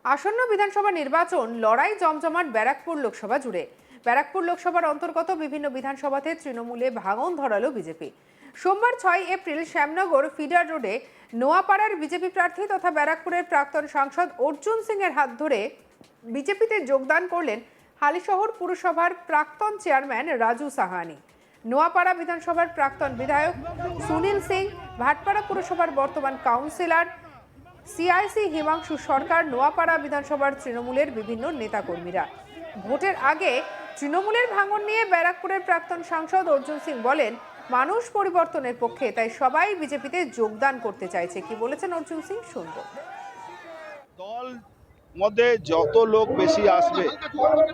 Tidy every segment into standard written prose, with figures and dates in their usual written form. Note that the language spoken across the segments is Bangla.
আসন্ন বিধানসভা নির্বাচন লড়াই জমজমাট ব্যারাকপুর লোকসভা জুড়ে। ব্যারাকপুর লোকসভার অন্তর্গত বিভিন্ন বিধানসভাতে তৃণমূলে ভাঙন ধরালো বিজেপি। সোমবার 6 এপ্রিল শ্যামনগর ফিডার রোডে নোয়াপাড়ার বিজেপি প্রার্থী তথা ব্যারাকপুরের প্রাক্তন সাংসদ অর্জুন সিং এর হাত ধরে বিজেপিতে যোগদান করলেন হালিশহর পুরসভার প্রাক্তন চেয়ারম্যান রাজু সাহানি। নোয়াপাড়া বিধানসভার প্রাক্তন বিধায়ক সুনীল সিং, ভাটপাড়া পুরসভার বর্তমান কাউন্সিলর সিআইসি হিমাংশু সরকার, নোয়াপাড়া বিধানসভার তৃণমূলের বিভিন্ন নেতাকর্মীরা। ভোটের আগে তৃণমূলের ভাঙন নিয়ে ব্যারাকপুরের প্রাক্তন সাংসদ অর্জুন সিং বলেন, মানুষ পরিবর্তনের পক্ষে, তাই সবাই বিজেপিতে যোগদান করতে চাইছে। কি বলেছেন অর্জুন সিং শুনব। দল মধ্যে যত লোক বেশি আসবে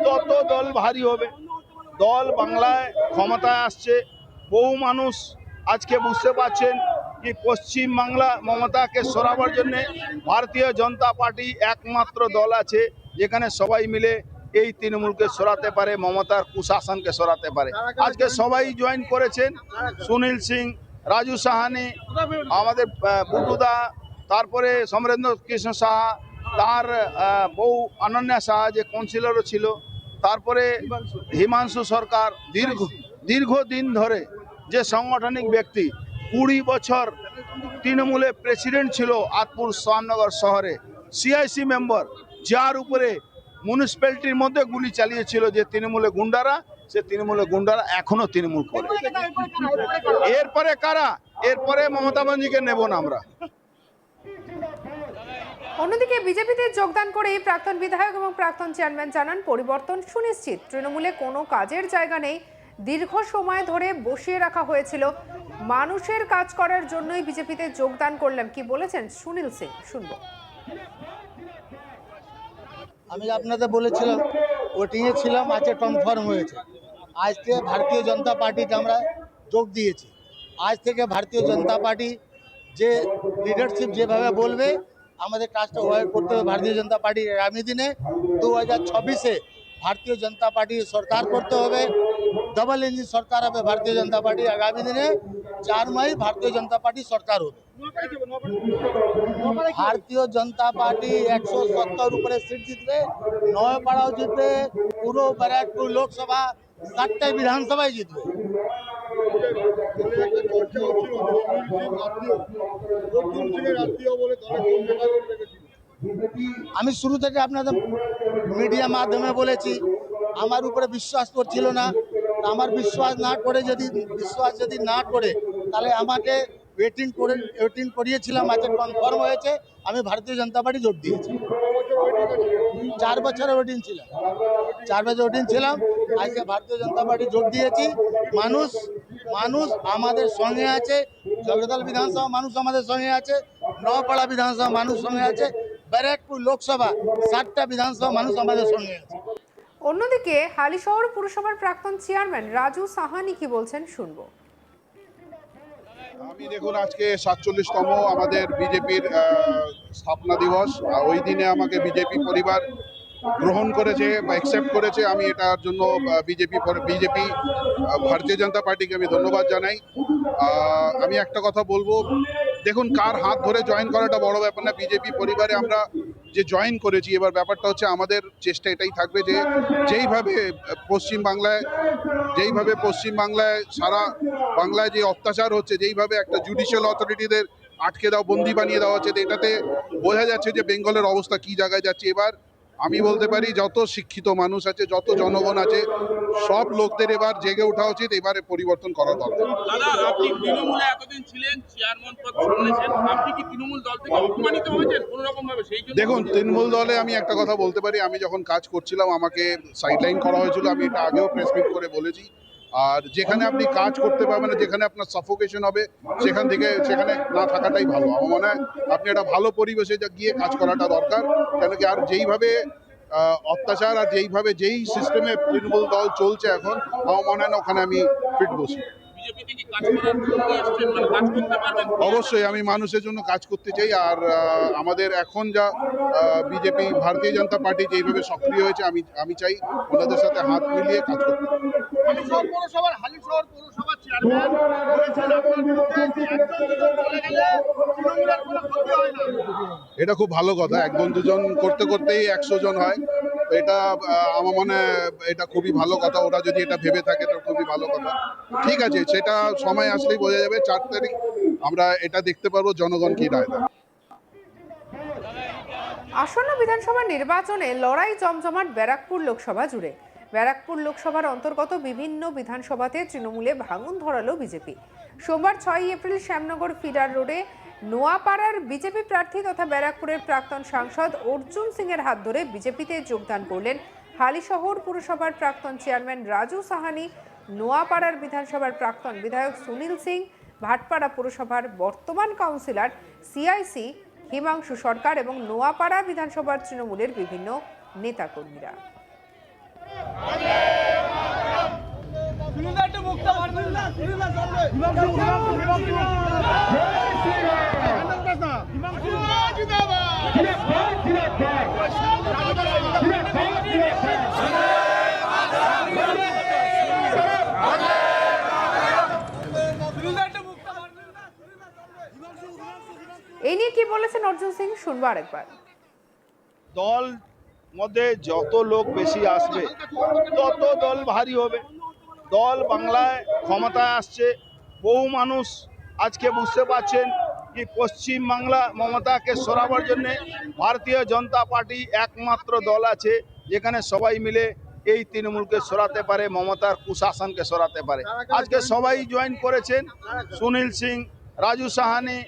তত দল ভারী হবে। দল বাংলায় ক্ষমতায় আসছে, বহু মানুষ আজকে বুঝতে পারছেন কি পশ্চিম বাংলা মমতাকে সরাবার জন্য ভারতীয় জনতা পার্টি একমাত্র দল আছে যেখানে সবাই মিলে এই তৃণমূলকে সরাতে পারে, মমতার কুশাসনকে সরাতে পারে। আজকে সবাই জয়েন করেছেন, সুনীল সিং, রাজু সাহানি, আমাদের বুটুদা, তারপরে সমরেন্দ্র কৃষ্ণ সাহা, তার বউ অনন্যা সাহা যে কাউন্সিলরও ছিল, তারপরে হিমাংশু সরকার, দীর্ঘদিন ধরে যে সাংগঠনিক ব্যক্তি, 20 বছর তৃণমূলের প্রেসিডেন্ট ছিল আতপুর শ্যামনগর শহরে, সিআইসি মেম্বার, যার উপরে মিউনিসিপ্যালিটির মধ্যে গুলি চালিয়েছিল যে তৃণমূলের গুন্ডারা, সে তৃণমূলের গুন্ডারা এখনো তৃণমূল করে। এরপরে কারা? এরপরে মমতা ব্যানার্জিকে নেব না আমরা। অন্যদিকে বিজেপিতে যোগদান করেই প্রাক্তন বিধায়ক এবং প্রাক্তন চেয়ারম্যান জানান, পরিবর্তন সুনিশ্চিত। তৃণমূলে কোনো কাজের জায়গা নেই, দীর্ঘ সময় ধরে বসিয়ে রাখা হয়েছিল, মানুষের কাজ করার জন্যই বিজেপিতে যোগদান করলাম। কি বলেছেন সুনীল সিং শুনব। আমি আপনাদের বলেছিলাম ওটিংয়ে ছিলাম, আজকে কনফার্ম হয়েছে। আজকে ভারতীয় জনতা পার্টিতে আমরা যোগ দিয়েছি। আজ থেকে ভারতীয় জনতা পার্টি যে লিডারশিপ যেভাবে বলবে আমাদের কাজটা ওভাবে করতে হবে। ভারতীয় জনতা পার্টি আগামী দিনে 2026-এ ভারতীয় জনতা পার্টি সরকার করতে হবে, ডবল ইঞ্জিন সরকার হবে ভারতীয় জনতা পার্টি। আগামী দিনে 4 মে ভারতীয় জনতা পার্টি সরকার হবে। ভারতীয় জনতা পার্টি 170 উপরে সিট জিতবে, নয়াপাড়াও জিতবে, পুরো ব্যারাকপুর লোকসভা 7টাই বিধানসভায় জিতবে। আমি শুরু থেকে আপনাদের মিডিয়া মাধ্যমে বলেছি, আমার উপরে বিশ্বাস করছিল না। আমার বিশ্বাস যদি না করে তাহলে আমাকে ওয়েটিং করিয়েছিলাম, আজকে কনফার্ম হয়েছে, আমি ভারতীয় জনতা পার্টি যোগ দিয়েছি। 4 বছরের ওয়েটিং ছিলাম, 4 বছর ওয়েটিং ছিলাম, আজকে ভারতীয় জনতা পার্টি যোগ দিয়েছি। মানুষ আমাদের সঙ্গে আছে, জগদ্দল বিধানসভা মানুষ আমাদের সঙ্গে আছে, নওপাড়া বিধানসভা মানুষ সঙ্গে আছে, ব্যারাকপুর লোকসভা 7টা বিধানসভা মানুষ আমাদের সঙ্গে আছে। অন্যদিকে হালিশহর পুরসভার প্রাক্তন চেয়ারম্যান রাজু সাহানি কি বলছেন শুনব। আমি দেখুন, আজকে 47তম আমাদের বিজেপির স্থাপনা দিবস। ওই দিনে আমাকে বিজেপি পরিবার গ্রহণ করেছে বা অ্যাকসেপ্ট করেছে। আমি এটার জন্য বিজেপি ভারতীয় জনতা পার্টিকে আমি ধন্যবাদ জানাই। আমি একটা কথা বলবো, দেখুন, কার হাত ধরে জয়েন করাটা বড় ব্যাপার না। বিজেপি পরিবারে আমরা যে জয়েন করেছি, এবার ব্যাপারটা হচ্ছে আমাদের চেষ্টা এটাই থাকবে যে যেইভাবে পশ্চিমবাংলায় সারা বাংলায় যে অত্যাচার হচ্ছে, যেইভাবে একটা জুডিশিয়াল অথরিটিদের আটকে দাও, বন্দি বানিয়ে দেওয়া হচ্ছে, এটাতে বোঝা যাচ্ছে যে বেঙ্গলের অবস্থা কি জায়গায় যাচ্ছে। এবার আমি বলতে পারি, যত শিক্ষিত মানুষ আছে, যত জনগণ আছে, সব লোকদের এবার জেগে ওঠা উচিত, এবারে পরিবর্তন করা দরকার। দাদা, আপনি তৃণমূলে এতদিন ছিলেন, চেয়ারম্যান পদ সামলেছেন, আপনি কি তৃণমূল দল থেকে অপমানিত হয়েছেন কোনো রকম ভাবে? সেই জন্য দেখুন, তৃণমূল দলে আমি একটা কথা বলতে পারি, আমি যখন কাজ করছিলাম আমাকে সাইডলাইন করা হয়েছিল। আমি এটা আগেও প্রেস মিট করে বলেছি। আর যেখানে আপনি কাজ করতে পারবেন না, যেখানে আপনার সাফোকেশন হবে, সেখানে না থাকাটাই ভালো। আমার মনে হয় আপনি একটা ভালো পরিবেশে গিয়ে কাজ করাটা দরকার। কেন কি, আর যেইভাবে অত্যাচার আর যেই সিস্টেমে তৃণমূল দল চলছে এখন, আমার মনে হয় না ওখানে আমি ফিট বসি। বিজেপিতে কি কাজ করার জন্য এসেছেন, মানে কাজ করতে পারবেন? অবশ্যই আমি মানুষের জন্য কাজ করতে চাই। আর আমাদের এখন যা বিজেপি ভারতীয় জনতা পার্টি যেইভাবে সক্রিয় হয়েছে, আমি চাই ওনাদের সাথে হাত মিলিয়ে কাজ করতে। হালিশহর পৌরসভার চেয়ারম্যান বলেছেন আপনার বিরুদ্ধে একজন দুজন চলে গেলে তৃণমূলের কোনো ক্ষতি হয় না। এটা খুব ভালো কথা, একজন দুজন করতে করতেই 100 জন হয়। তো এটা আমার মনে হয় এটা খুবই ভালো কথা। ওরা যদি এটা ভেবে থাকে তো খুবই ভালো কথা। ঠিক আছে, সেটা সময় আসলেই বোঝা যাবে। 4 তারিখ আমরা এটা দেখতে পারবো জনগণ কি রায় দেয়। আসন্ন বিধানসভা নির্বাচনে লড়াই জমজমাট ব্যারাকপুর লোকসভা জুড়ে। ব্যারাকপুর লোকসভার অন্তর্গত বিভিন্ন বিধানসভাতে তৃণমূলে ভাঙন ধরালো বিজেপি। সোমবার 6 এপ্রিল শ্যামনগর ফিডার রোডে নোয়াপাড়ার বিজেপি প্রার্থী তথা ব্যারাকপুরের প্রাক্তন সাংসদ অর্জুন সিং এর হাত ধরে বিজেপিতে যোগদান করলেন হালিশহর পুরসভার প্রাক্তন চেয়ারম্যান রাজু সাহানি, নোয়াপাড়ার বিধানসভার প্রাক্তন বিধায়ক সুনীল সিং, ভাটপাড়া পুরসভার বর্তমান কাউন্সিলর সিআইসি হিমাংশু সরকার এবং নোয়াপাড়া বিধানসভার তৃণমূলের বিভিন্ন নেতাকর্মীরা। এই নিয়ে কি বলেছেন অর্জুন সিং, শুনবো আরেকবার। দল মধ্যে যত লোক বেশি আসবে তত দল ভারী হবে। দল বাংলায় ক্ষমতায় আসছে, বহু মানুষ আজকে বুঝতে পারছেন কি পশ্চিম বাংলা মমতাকে সরাবার জন্য ভারতীয় জনতা পার্টি একমাত্র দল আছে যেখানে সবাই মিলে এই তৃণমূলকে সরাতে পারে, মমতার কুশাসনকে সরাতে পারে। আজকে সবাই জয়েন করেছেন, সুনীল সিং, রাজু সাহানি,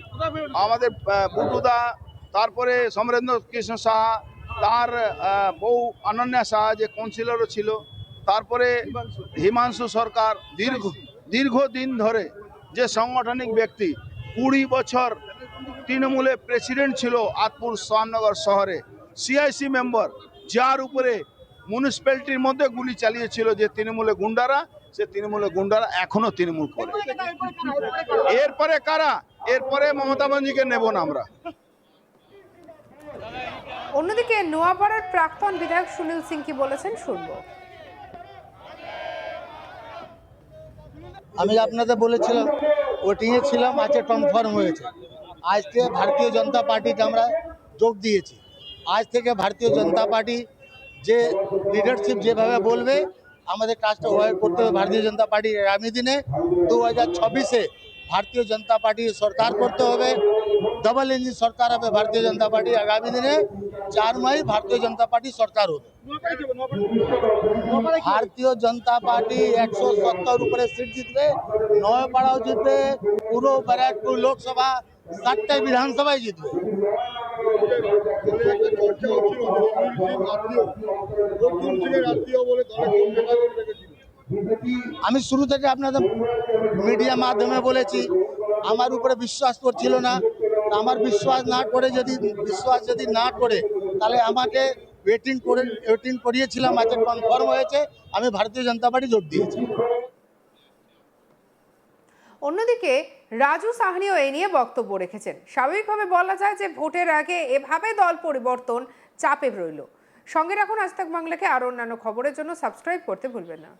আমাদের বুটুদা, তারপরে সমরেন্দ্র কৃষ্ণ সাহা, তার বউ অনন্যা সাহা যে কাউন্সিলরও ছিল, তারপরে হিমাংশু সরকার, দীর্ঘদিন ধরে যে সাংগঠনিক ব্যক্তি, 20 বছর তৃণমূলে প্রেসিডেন্ট ছিল আতপুর শ্যামনগর শহরে, সিআইসি মেম্বার, যার উপরে মিউনিসিপ্যালিটির মধ্যে গুলি চালিয়েছিল যে তৃণমূলে গুন্ডারা, সে তৃণমূলে গুন্ডারা এখনো তৃণমূল করে। এরপরে কারা? এরপরে মমতা ব্যানার্জিকে নেব না আমরা। অন্যদিকে নোয়াপাড়ার প্রাক্তন বিধায়ক সুনীল সিং কি বলেছেন, শুনবো। আমি আপনাদের বলেছিলাম ওটিংয়ে ছিলাম, আজকে কনফার্ম হয়েছে। আজ থেকে ভারতীয় জনতা পার্টিতে আমরা যোগ দিয়েছি। আজ থেকে ভারতীয় জনতা পার্টি যে লিডারশিপ যেভাবে বলবে আমাদের কাজটা ওভাবে করতে হবে। ভারতীয় জনতা পার্টি আগামী দিনে 2026-এ ভারতীয় জনতা পার্টি সরকার করতে হবে। ডবল ইঞ্জিন সরকার হবে ভারতীয় জনতা পার্টি। আগামী দিনে 4 মাই ভারতীয় জনতা পার্টি সরকার হবে। ভারতীয় জনতা পার্টি 170 উপরে সিট জিতবে, নয়াপাড়াও জিতবে, পুরো ব্যারাকপুর লোকসভা 7টাই বিধানসভায় জিতবে। আমি শুরু থেকে আপনাদের মিডিয়া মাধ্যমে বলেছি আমার উপরে বিশ্বাস করছিল না। আমার বিশ্বাস যদি না করে তাহলে আমাকে ওয়েটিং করিয়েছিলাম, আজকে কনফার্ম হয়েছে, আমি ভারতীয় জনতা পার্টি যোগ দিয়েছি। অন্যদিকে রাজু সাহানিও এই নিয়ে বক্তব্য রেখেছেন। স্বাভাবিকভাবে বলা যায় যে ভোটের আগে এভাবে দল পরিবর্তন চাপে রইল। সঙ্গে রাখুন আজ তাক বাংলাকে। আর অন্যান্য খবরের জন্য সাবস্ক্রাইব করতে ভুলবেন না।